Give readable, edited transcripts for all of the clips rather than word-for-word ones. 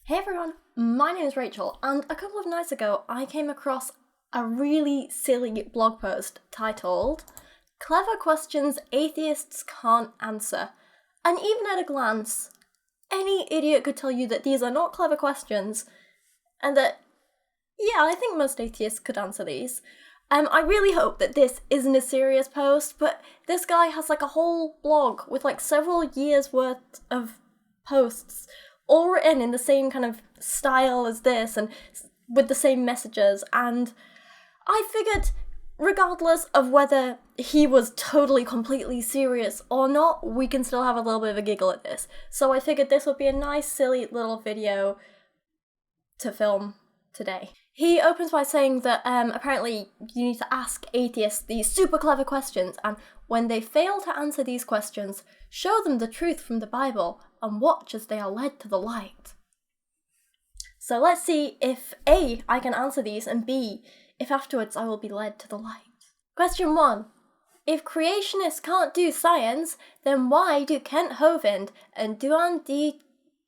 Hey everyone, my name is Rachel, and a couple of nights ago I came across a really silly blog post titled Clever Questions Atheists Can't Answer. And even at a glance, any idiot could tell you that these are not clever questions, and that, yeah, I think most atheists could answer these. I really hope that this isn't a serious post, but this guy has like a whole blog with like several years worth of posts all written in the same kind of style as this and with the same messages, and I figured regardless of whether he was totally completely serious or not, we can still have a little bit of a giggle at this. So I figured this would be a nice silly little video to film today. He opens by saying that apparently you need to ask atheists these super clever questions, and when they fail to answer these questions, show them the truth from the Bible and watch as they are led to the light. So let's see if A, I can answer these, and B, if afterwards I will be led to the light. Question 1. If creationists can't do science, then why do Kent Hovind and Duan D.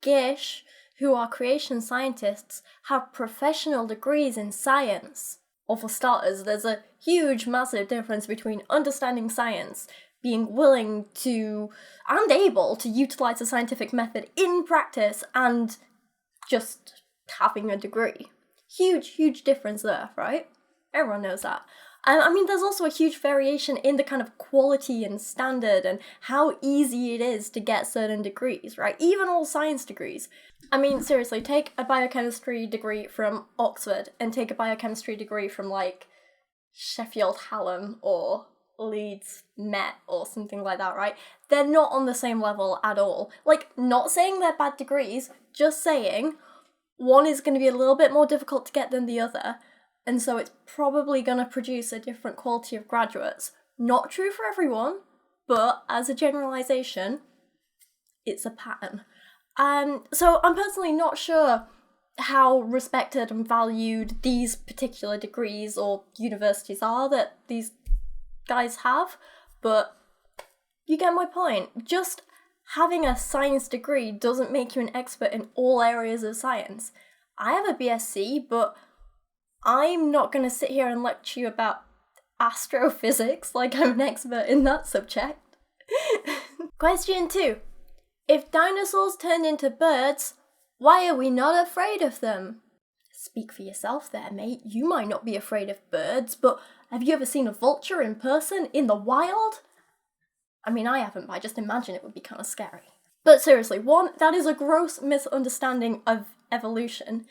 Gish, who are creation scientists, have professional degrees in science? Or for starters, there's a huge, massive difference between understanding science, being willing to and able to utilize a scientific method in practice, and just having a degree. Huge, huge difference there, right? Everyone knows that. I mean, there's also a huge variation in the kind of quality and standard and how easy it is to get certain degrees, right? Even all science degrees. I mean, seriously, take a biochemistry degree from Oxford and take a biochemistry degree from, like, Sheffield Hallam or Leeds Met or something like that, right? They're not on the same level at all. Like, not saying they're bad degrees, just saying one is going to be a little bit more difficult to get than the other, and so it's probably going to produce a different quality of graduates. Not true for everyone, but as a generalization, it's a pattern. So I'm personally not sure how respected and valued these particular degrees or universities are that these guys have, but you get my point. Just having a science degree doesn't make you an expert in all areas of science. I have a BSc, but I'm not going to sit here and lecture you about astrophysics like I'm an expert in that subject. Question 2. If dinosaurs turned into birds, why are we not afraid of them? Speak for yourself there, mate. You might not be afraid of birds, but have you ever seen a vulture in person, in the wild? I mean, I haven't, but I just imagine it would be kind of scary. But seriously, 1, that is a gross misunderstanding of evolution.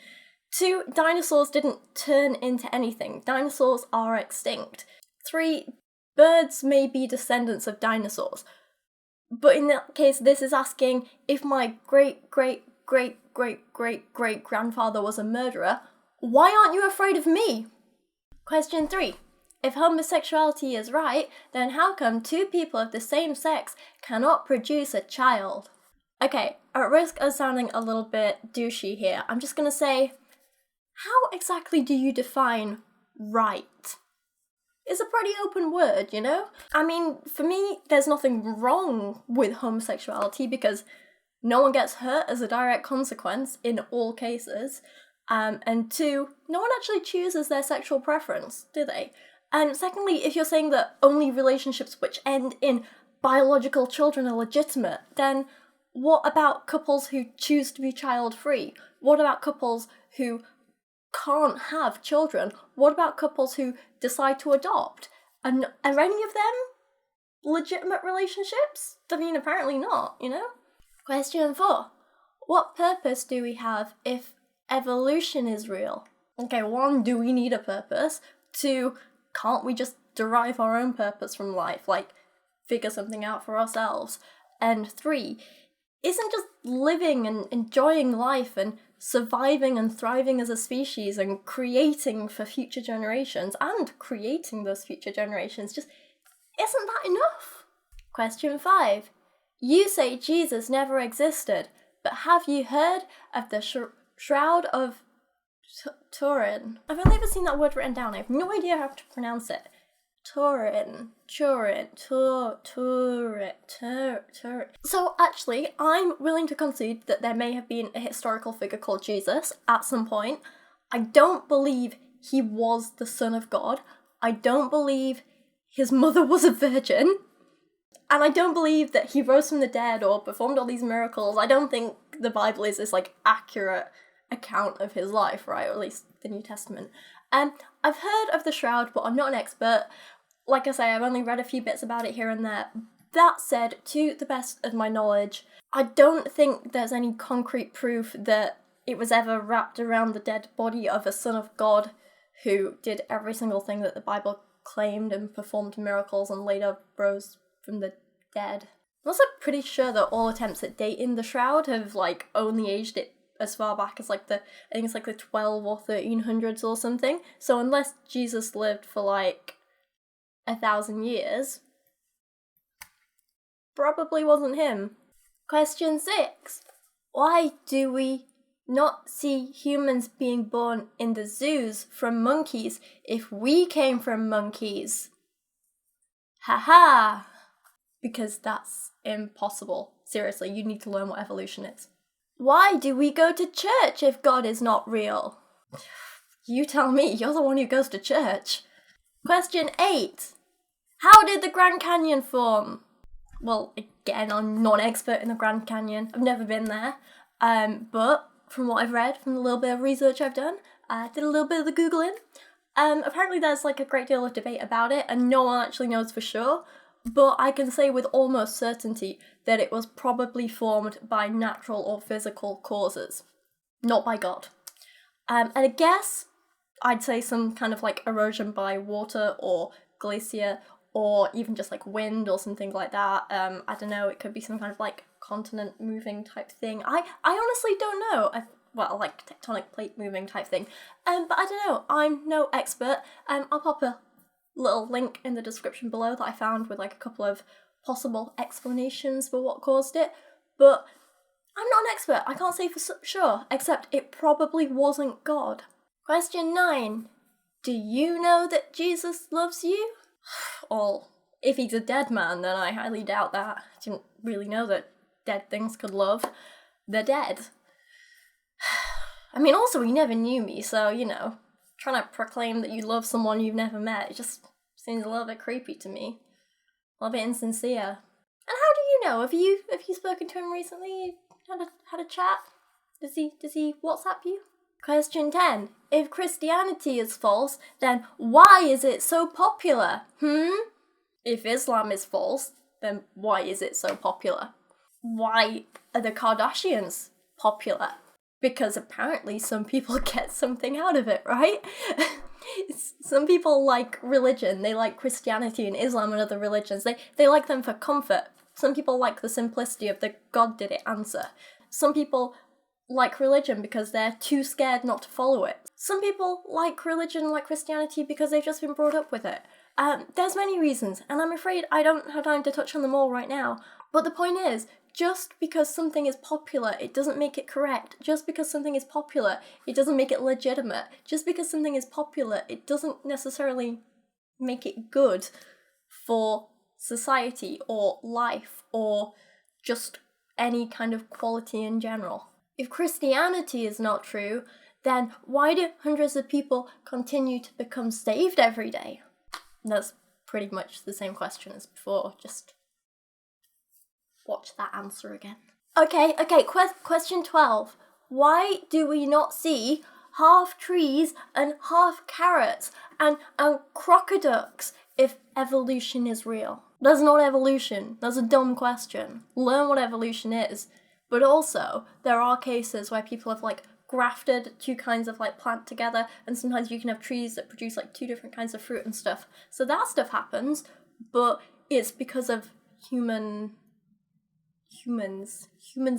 2, dinosaurs didn't turn into anything. Dinosaurs are extinct. 3, birds may be descendants of dinosaurs. But in that case, this is asking if my great-great-great-great-great-great-grandfather was a murderer, why aren't you afraid of me? Question 3. If homosexuality is right, then how come 2 people of the same sex cannot produce a child? Okay, at risk of sounding a little bit douchey here, I'm just gonna say, how exactly do you define right? It's a pretty open word, you know? I mean, for me, there's nothing wrong with homosexuality because no one gets hurt as a direct consequence in all cases. And 2, no one actually chooses their sexual preference, do they? And secondly, if you're saying that only relationships which end in biological children are legitimate, then what about couples who choose to be child-free? What about couples who can't have children? What about couples who decide to adopt? And are any of them legitimate relationships? I mean, apparently not, you know? Question 4. What purpose do we have if evolution is real? Okay, 1, do we need a purpose? 2, can't we just derive our own purpose from life, like figure something out for ourselves? And 3, isn't just living and enjoying life and surviving and thriving as a species and creating for future generations and creating those future generations, just isn't that enough? Question 5. You say Jesus never existed, but have you heard of the Shroud of Turin? I've only ever seen that word written down. I have no idea how to pronounce it. Turin. So actually, I'm willing to concede that there may have been a historical figure called Jesus at some point. I don't believe he was the Son of God. I don't believe his mother was a virgin. And I don't believe that he rose from the dead or performed all these miracles. I don't think the Bible is this, like, accurate account of his life, right? Or at least the New Testament. I've heard of the Shroud, but I'm not an expert. Like I say, I've only read a few bits about it here and there. That said, to the best of my knowledge, I don't think there's any concrete proof that it was ever wrapped around the dead body of a son of God who did every single thing that the Bible claimed and performed miracles and later rose from the dead. I'm also pretty sure that all attempts at dating the Shroud have, like, only aged it as far back as, like, I think it's, like, the 12 or 1300s or something. So unless Jesus lived for, like, 1,000 years, probably wasn't him. Question 6. Why do we not see humans being born in the zoos from monkeys if we came from monkeys? Haha! Because that's impossible. Seriously, you need to learn what evolution is. Why do we go to church if God is not real? You tell me, you're the one who goes to church. Question 8. How did the Grand Canyon form? Well, again, I'm not an expert in the Grand Canyon. I've never been there. But from what I've read, from the little bit of research I've done, I did a little bit of the Googling. Apparently there's, like, a great deal of debate about it, and no one actually knows for sure. But I can say with almost certainty that it was probably formed by natural or physical causes, not by God. And I guess I'd say some kind of, like, erosion by water or glacier or even just, like, wind or something like that. I don't know, it could be some kind of, like, continent moving type thing. I honestly don't know. Well, like, tectonic plate moving type thing. But I don't know, I'm no expert. I'll pop a little link in the description below that I found with, like, a couple of possible explanations for what caused it. But I'm not an expert, I can't say for sure, except it probably wasn't God. Question 9. Do you know that Jesus loves you? Well, if he's a dead man, then I highly doubt that. I didn't really know that dead things could love. They're dead. I mean, also, he never knew me, so, you know, trying to proclaim that you love someone you've never met, it just seems a little bit creepy to me. A little bit insincere. And how do you know? Have you spoken to him recently? Had a chat? Does he WhatsApp you? Question 10. If Christianity is false, then why is it so popular? If Islam is false, then why is it so popular? Why are the Kardashians popular? Because apparently some people get something out of it, right? Some people like religion, they like Christianity and Islam and other religions. They like them for comfort. Some people like the simplicity of the God did it answer. Some people like religion because they're too scared not to follow it. Some people like religion, like Christianity, because they've just been brought up with it. There's many reasons, and I'm afraid I don't have time to touch on them all right now. But the point is, just because something is popular, it doesn't make it correct. Just because something is popular, it doesn't make it legitimate. Just because something is popular, it doesn't necessarily make it good for society or life or just any kind of quality in general. If Christianity is not true, then why do hundreds of people continue to become saved every day? That's pretty much the same question as before, just watch that answer again. Okay, question 12. Why do we not see half trees and half carrots and crocoducks if evolution is real? That's not evolution. That's a dumb question. Learn what evolution is. But also, there are cases where people have, like, grafted two kinds of, like, plant together, and sometimes you can have trees that produce, like, two different kinds of fruit and stuff. So that stuff happens, but it's because of humans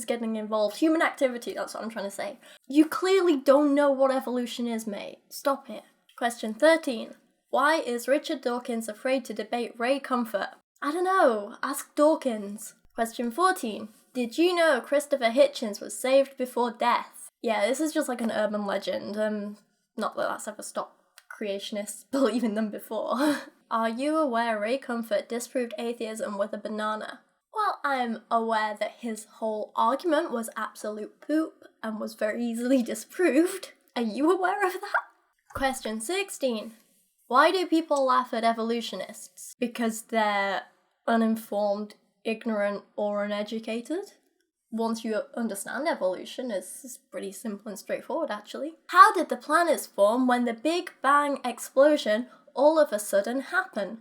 getting involved. Human activity, that's what I'm trying to say. You clearly don't know what evolution is, mate. Stop it. Question 13. Why is Richard Dawkins afraid to debate Ray Comfort? I don't know. Ask Dawkins. Question 14. Did you know Christopher Hitchens was saved before death? Yeah, this is just like an urban legend. Not that that's ever stopped creationists believing them before. are you aware Ray Comfort disproved atheism with a banana? Well, I'm aware that his whole argument was absolute poop and was very easily disproved. Are you aware of that? Question 16. Why do people laugh at evolutionists? Because they're uninformed, ignorant, or uneducated? Once you understand evolution, it's pretty simple and straightforward, actually. How did the planets form when the Big Bang explosion all of a sudden happened?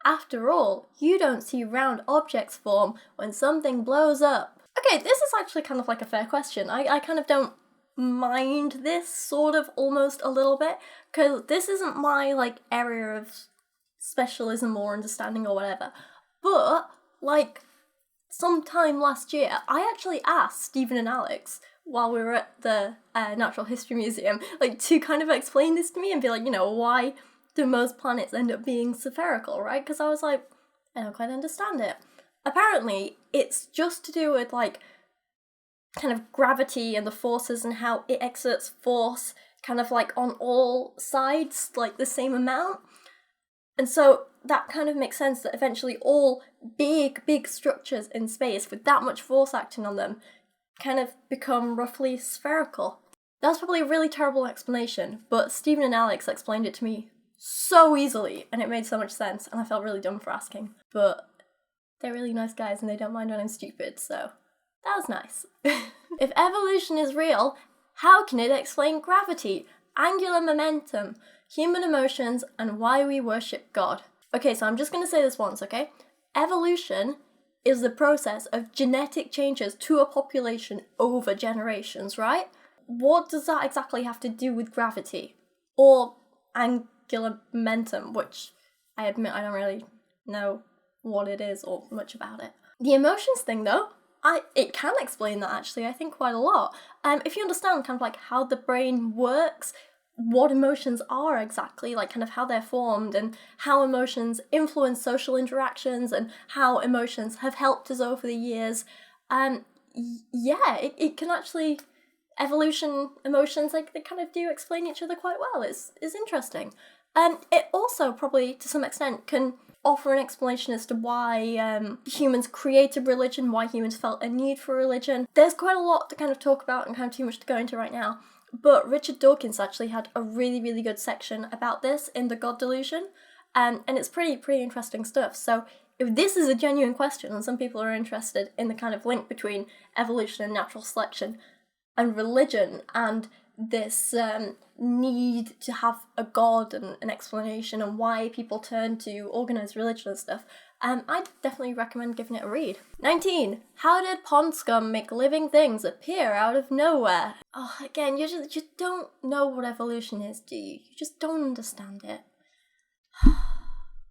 After all, you don't see round objects form when something blows up. Okay, this is actually kind of like a fair question. I kind of don't mind this, sort of, almost a little bit, because this isn't my, like, area of specialism or understanding or whatever. But, like, sometime last year, I actually asked Stephen and Alex, while we were at the Natural History Museum, like, to kind of explain this to me and be like, you know, why do most planets end up being spherical, right? Because I was like, I don't quite understand it. Apparently, it's just to do with, like, kind of gravity and the forces and how it exerts force kind of, like, on all sides, like, the same amount. And so that kind of makes sense that eventually all big structures in space with that much force acting on them kind of become roughly spherical. That's probably a really terrible explanation, but Stephen and Alex explained it to me so easily, and it made so much sense, and I felt really dumb for asking. But they're really nice guys, and they don't mind when I'm stupid, so that was nice. If evolution is real, how can it explain gravity, angular momentum, human emotions, and why we worship God? Okay, so I'm just going to say this once, okay? Evolution is the process of genetic changes to a population over generations, right? What does that exactly have to do with gravity? Or angular momentum, which I admit I don't really know what it is or much about it. The emotions thing, though, it can explain that, actually, I think, quite a lot. If you understand kind of like how the brain works, what emotions are exactly, like kind of how they're formed, and how emotions influence social interactions, and how emotions have helped us over the years, it can actually, evolution, emotions, like, they kind of do explain each other quite well. It's interesting. It also, probably, to some extent, can offer an explanation as to why humans created religion, why humans felt a need for religion. There's quite a lot to kind of talk about and kind of too much to go into right now, but Richard Dawkins actually had a really good section about this in The God Delusion, and it's pretty interesting stuff. So if this is a genuine question and some people are interested in the kind of link between evolution and natural selection and religion and this need to have a god and an explanation and why people turn to organised religion and stuff, I'd definitely recommend giving it a read. 19. How did pond scum make living things appear out of nowhere? Oh, again, you just don't know what evolution is, do you? You just don't understand it.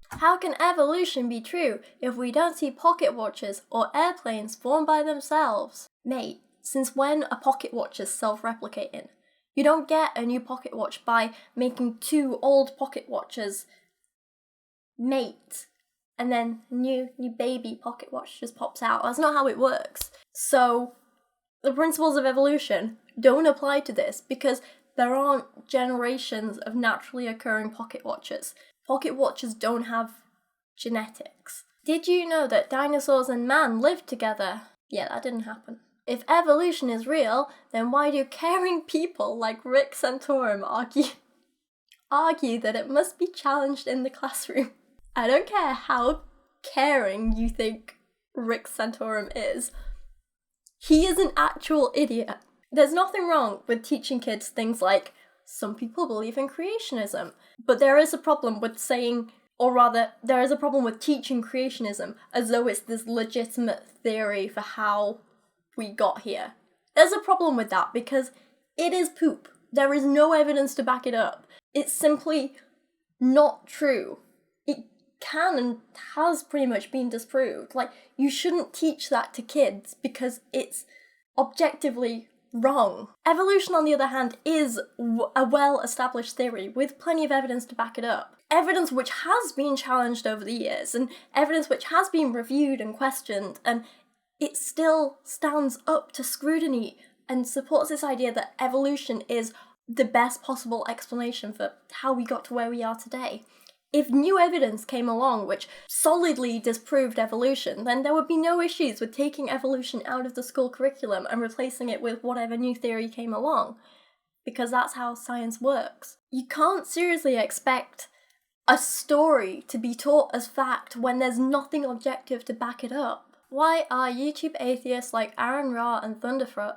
How can evolution be true if we don't see pocket watches or airplanes form by themselves? Mate, since when are pocket watches self-replicating? You don't get a new pocket watch by making two old pocket watches mate, and then new baby pocket watch just pops out. That's not how it works. So the principles of evolution don't apply to this because there aren't generations of naturally occurring pocket watches. Pocket watches don't have genetics. Did you know that dinosaurs and man lived together? Yeah, that didn't happen. If evolution is real, then why do caring people like Rick Santorum argue that it must be challenged in the classroom? I don't care how caring you think Rick Santorum is. He is an actual idiot. There's nothing wrong with teaching kids things like, some people believe in creationism, but there is a problem with saying, or rather, there is a problem with teaching creationism as though it's this legitimate theory for how we got here. There's a problem with that because it is poop. There is no evidence to back it up. It's simply not true. It can and has pretty much been disproved. Like, you shouldn't teach that to kids because it's objectively wrong. Evolution, on the other hand, is a well-established theory with plenty of evidence to back it up. Evidence which has been challenged over the years, and evidence which has been reviewed and questioned, and it still stands up to scrutiny and supports this idea that evolution is the best possible explanation for how we got to where we are today. If new evidence came along which solidly disproved evolution, then there would be no issues with taking evolution out of the school curriculum and replacing it with whatever new theory came along, because that's how science works. You can't seriously expect a story to be taught as fact when there's nothing objective to back it up. Why are YouTube atheists like Aaron Ra and Thunderfoot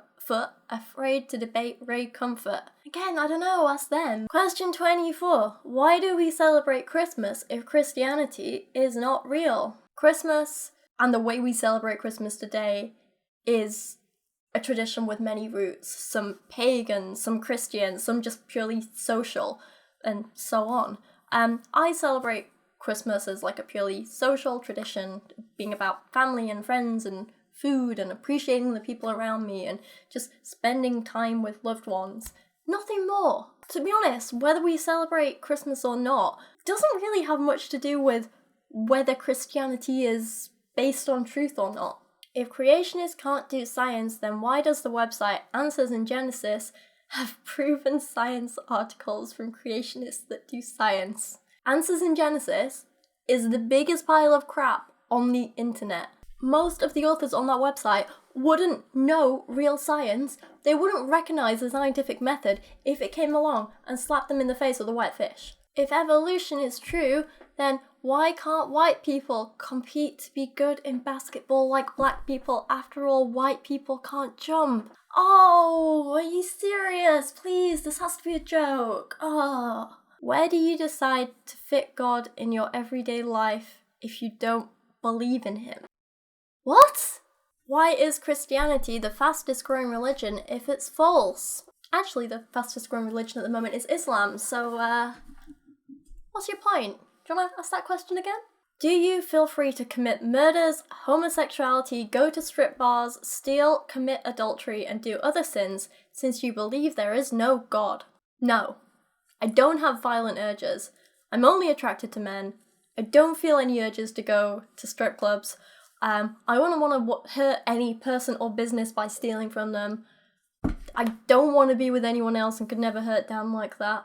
afraid to debate Reid comfort? Again, I don't know, ask them. Question 24. Why do we celebrate Christmas if Christianity is not real? Christmas, and the way we celebrate Christmas today, is a tradition with many roots. Some pagan, some Christian, some just purely social, and so on. I celebrate Christmas as like a purely social tradition, being about family and friends and food and appreciating the people around me and just spending time with loved ones. Nothing more. To be honest, whether we celebrate Christmas or not doesn't really have much to do with whether Christianity is based on truth or not. If creationists can't do science, then why does the website Answers in Genesis have proven science articles from creationists that do science? Answers in Genesis is the biggest pile of crap on the internet. Most of the authors on that website wouldn't know real science. They wouldn't recognise the scientific method if it came along and slapped them in the face with a wet fish. If evolution is true, then why can't white people compete to be good in basketball like black people? After all, white people can't jump. Oh, are you serious? Please, this has to be a joke. Oh. Where do you decide to fit God in your everyday life if you don't believe in him? What? Why is Christianity the fastest growing religion if it's false? Actually, the fastest growing religion at the moment is Islam, so, what's your point? Do you want to ask that question again? Do you feel free to commit murders, homosexuality, go to strip bars, steal, commit adultery, and do other sins since you believe there is no God? No. I don't have violent urges. I'm only attracted to men. I don't feel any urges to go to strip clubs. I wouldn't want to hurt any person or business by stealing from them. I don't want to be with anyone else and could never hurt them like that.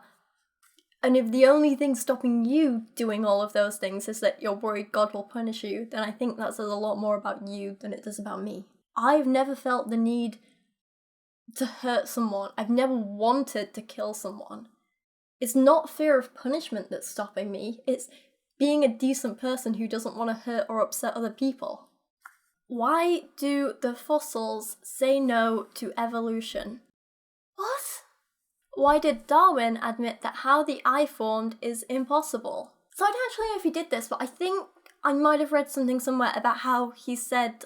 And if the only thing stopping you doing all of those things is that you're worried God will punish you, then I think that says a lot more about you than it does about me. I've never felt the need to hurt someone. I've never wanted to kill someone. It's not fear of punishment that's stopping me. It's being a decent person who doesn't want to hurt or upset other people. Why do the fossils say no to evolution? What? Why did Darwin admit that how the eye formed is impossible? So I don't actually know if he did this, but I think I might have read something somewhere about how he said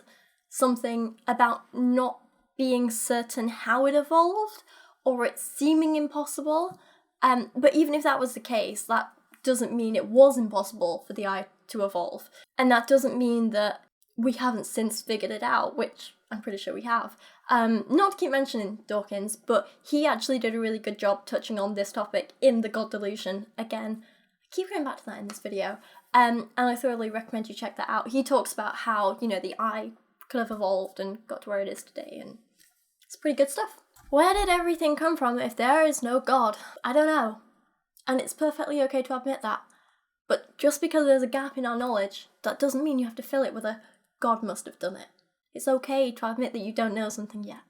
something about not being certain how it evolved, or it seeming impossible. But even if that was the case, that doesn't mean it was impossible for the eye to evolve. And that doesn't mean that we haven't since figured it out, which I'm pretty sure we have. Not to keep mentioning Dawkins, but he actually did a really good job touching on this topic in the God Delusion. Again, I keep going back to that in this video. And I thoroughly recommend you check that out. He talks about how, the eye could have evolved and got to where it is today, and it's pretty good stuff. Where did everything come from if there is no God? I don't know. And it's perfectly okay to admit that. But just because there's a gap in our knowledge, that doesn't mean you have to fill it with a God must have done it. It's okay to admit that you don't know something yet.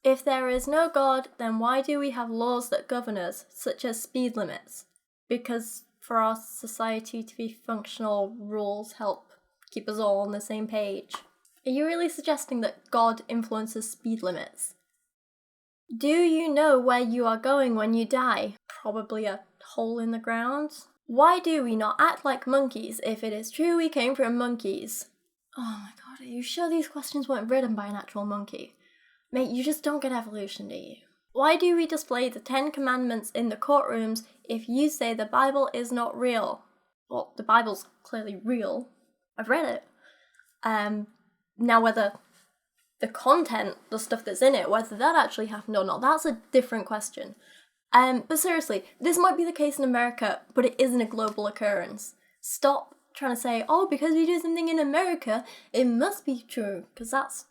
If there is no God, then why do we have laws that govern us, such as speed limits? Because for our society to be functional, rules help keep us all on the same page. Are you really suggesting that God influences speed limits? Do you know where you are going when you die? Probably a hole in the ground. Why do we not act like monkeys if it is true we came from monkeys? Oh my god, are you sure these questions weren't written by an actual monkey? Mate, you just don't get evolution, do you? Why do we display the 10 Commandments in the courtrooms if you say the Bible is not real? Well, the Bible's clearly real. I've read it. Now whether the content, the stuff that's in it, whether that actually happened or not, that's a different question. But seriously, this might be the case in America, but it isn't a global occurrence. Stop trying to say, oh, because we do something in America, it must be true, because that's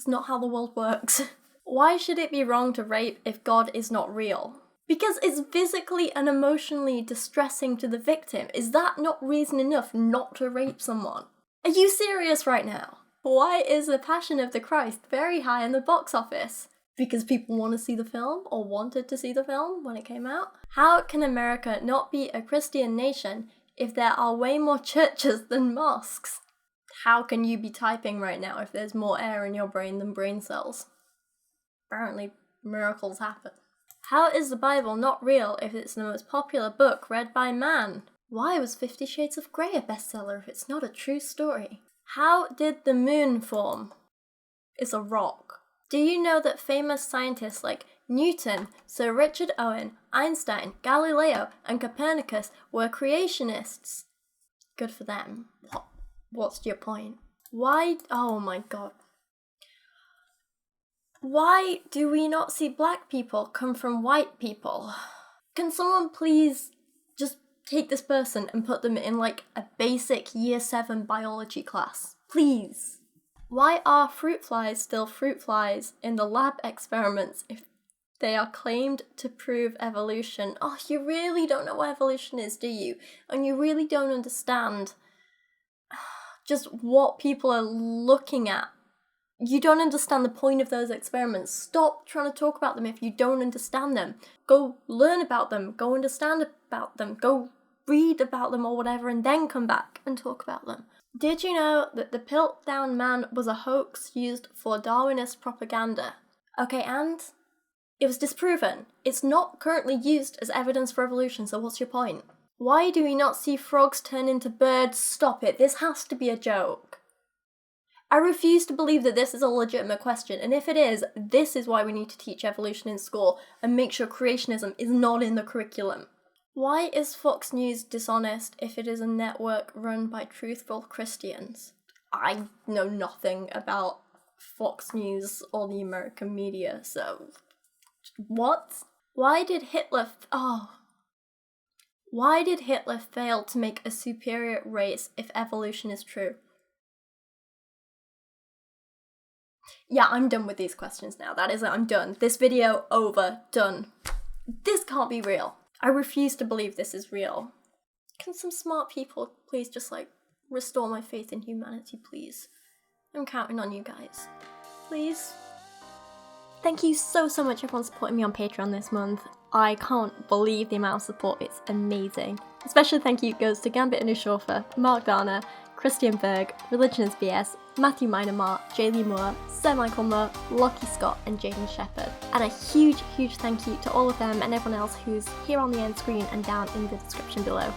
not how the world works. Why should it be wrong to rape if God is not real? Because it's physically and emotionally distressing to the victim. Is that not reason enough not to rape someone? Are you serious right now? Why is The Passion of the Christ very high in the box office? Because people want to see the film, or wanted to see the film when it came out? How can America not be a Christian nation if there are way more churches than mosques? How can you be typing right now if there's more air in your brain than brain cells? Apparently, miracles happen. How is the Bible not real if it's the most popular book read by man? Why was 50 Shades of Grey a bestseller if it's not a true story? How did the moon form? It's a rock. Do you know that famous scientists like Newton, Sir Richard Owen, Einstein, Galileo, and Copernicus were creationists? Good for them. What's your point? Why? Oh my god. Why do we not see black people come from white people? Can someone please just take this person and put them in like a basic year 7 biology class? Please. Why are fruit flies still fruit flies in the lab experiments if they are claimed to prove evolution? Oh, you really don't know what evolution is, do you? And you really don't understand just what people are looking at. You don't understand the point of those experiments. Stop trying to talk about them if you don't understand them. Go learn about them. Go understand about them. Go read about them or whatever, and then come back and talk about them. Did you know that the Piltdown Man was a hoax used for Darwinist propaganda? Okay, and it was disproven. It's not currently used as evidence for evolution, so what's your point? Why do we not see frogs turn into birds? Stop it. This has to be a joke. I refuse to believe that this is a legitimate question, and if it is, this is why we need to teach evolution in school and make sure creationism is not in the curriculum. Why is Fox News dishonest if it is a network run by truthful Christians? I know nothing about Fox News or the American media, so... What? Why did Hitler fail to make a superior race if evolution is true? Yeah, I'm done with these questions now. That is it, I'm done. This video, over, done. This can't be real. I refuse to believe this is real. Can some smart people please just, like, restore my faith in humanity, please? I'm counting on you guys. Please? Thank you so much everyone supporting me on Patreon this month. I can't believe the amount of support, it's amazing. Especially thank you goes to Gambit and Chauffeur, Mark Dauner, Christian Berg, Religion is BS, Matthew Meinema, Jaylee Moore, Loughmiller, Lachie Scott, and Jadeon Sheppard. And a huge thank you to all of them and everyone else who's here on the end screen and down in the description below.